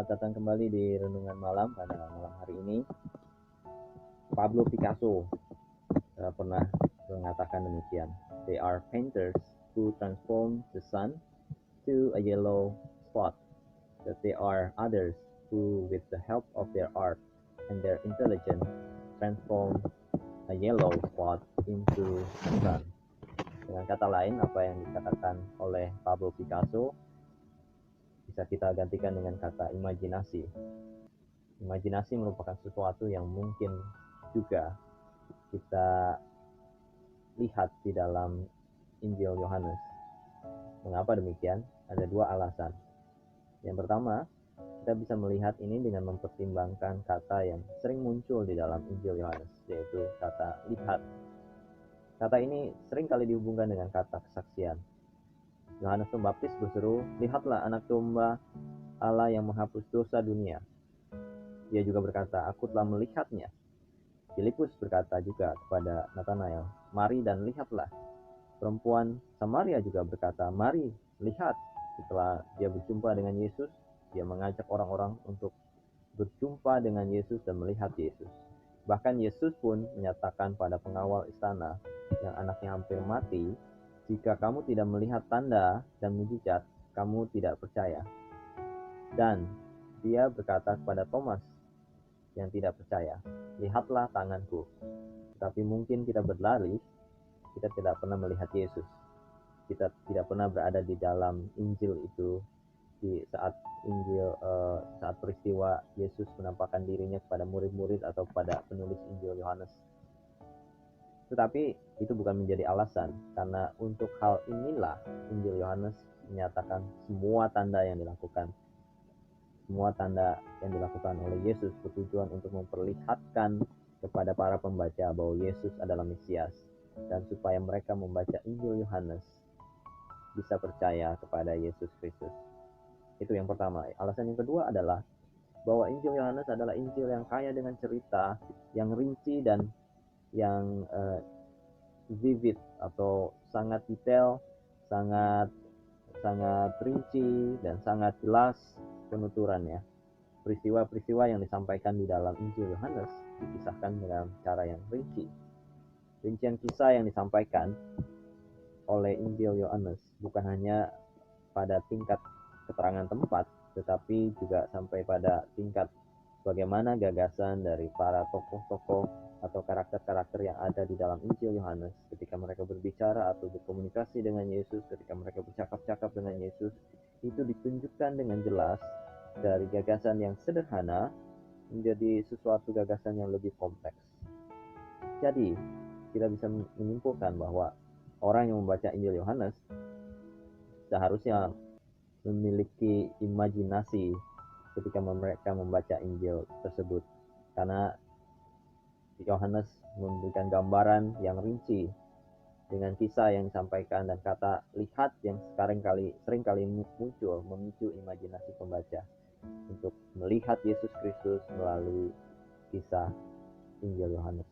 Selamat datang kembali di Renungan Malam pada malam hari ini. Pablo Picasso pernah mengatakan demikian. They are painters who transform the sun to a yellow spot. That they are others who, with the help of their art and their intelligence, transform a yellow spot into the sun. Dengan kata lain, apa yang dikatakan oleh Pablo Picasso bisa kita gantikan dengan kata imajinasi. Imajinasi merupakan sesuatu yang mungkin juga kita lihat di dalam Injil Yohanes. Mengapa demikian? Ada dua alasan. Yang pertama, kita bisa melihat ini dengan mempertimbangkan kata yang sering muncul di dalam Injil Yohanes, yaitu kata lihat. Kata ini sering kali dihubungkan dengan kata kesaksian. Yohanes Pembaptis berseru, "Lihatlah anak domba Allah yang menghapus dosa dunia." Dia juga berkata, "Aku telah melihatnya." Filipus berkata juga kepada Nathanael, "Mari dan lihatlah." Perempuan Samaria juga berkata, "Mari, lihat." Setelah dia berjumpa dengan Yesus, dia mengajak orang-orang untuk berjumpa dengan Yesus dan melihat Yesus. Bahkan Yesus pun menyatakan pada pengawal istana yang anaknya hampir mati, "Jika kamu tidak melihat tanda dan mujizat, kamu tidak percaya." Dan dia berkata kepada Thomas yang tidak percaya, "Lihatlah tanganku." Tapi mungkin kita berlari, kita tidak pernah melihat Yesus. Kita tidak pernah berada di dalam Injil itu di saat saat peristiwa Yesus menampakkan dirinya kepada murid-murid atau pada penulis Injil Yohanes. Tetapi itu bukan menjadi alasan, karena untuk hal inilah Injil Yohanes menyatakan semua tanda yang dilakukan. Semua tanda yang dilakukan oleh Yesus bertujuan untuk memperlihatkan kepada para pembaca bahwa Yesus adalah Mesias, dan supaya mereka membaca Injil Yohanes bisa percaya kepada Yesus Kristus. Itu yang pertama. Alasan yang kedua adalah bahwa Injil Yohanes adalah Injil yang kaya dengan cerita, yang rinci dan yang vivid atau sangat detail, sangat rinci dan sangat jelas penuturannya. Peristiwa-peristiwa yang disampaikan di dalam Injil Yohanes dipisahkan dengan cara yang rinci. Rincian kisah yang disampaikan oleh Injil Yohanes bukan hanya pada tingkat keterangan tempat, tetapi juga sampai pada tingkat bagaimana gagasan dari para tokoh-tokoh atau karakter-karakter yang ada di dalam Injil Yohanes ketika mereka berbicara atau berkomunikasi dengan Yesus, ketika mereka bercakap-cakap dengan Yesus, itu ditunjukkan dengan jelas dari gagasan yang sederhana menjadi sesuatu gagasan yang lebih kompleks. Jadi, kita bisa menyimpulkan bahwa orang yang membaca Injil Yohanes seharusnya memiliki imajinasi ketika mereka membaca Injil tersebut, karena Yohanes memberikan gambaran yang rinci dengan kisah yang disampaikan, dan kata lihat yang sering kali muncul memicu imajinasi pembaca untuk melihat Yesus Kristus melalui kisah Injil Yohanes.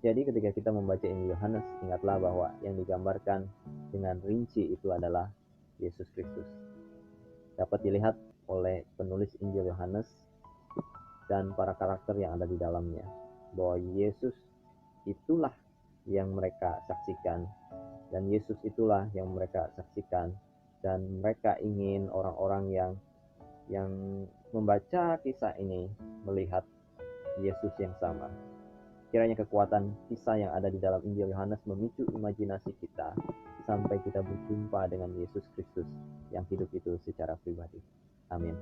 Jadi ketika kita membaca Injil Yohanes, ingatlah bahwa yang digambarkan dengan rinci itu adalah Yesus Kristus. Dapat dilihat oleh penulis Injil Yohanes dan para karakter yang ada di dalamnya, bahwa Yesus itulah yang mereka saksikan, dan Yesus itulah yang mereka saksikan, dan mereka ingin orang-orang yang membaca kisah ini melihat Yesus yang sama. Kiranya kekuatan kisah yang ada di dalam Injil Yohanes memicu imajinasi kita sampai kita berjumpa dengan Yesus Kristus yang hidup itu secara pribadi. Amin.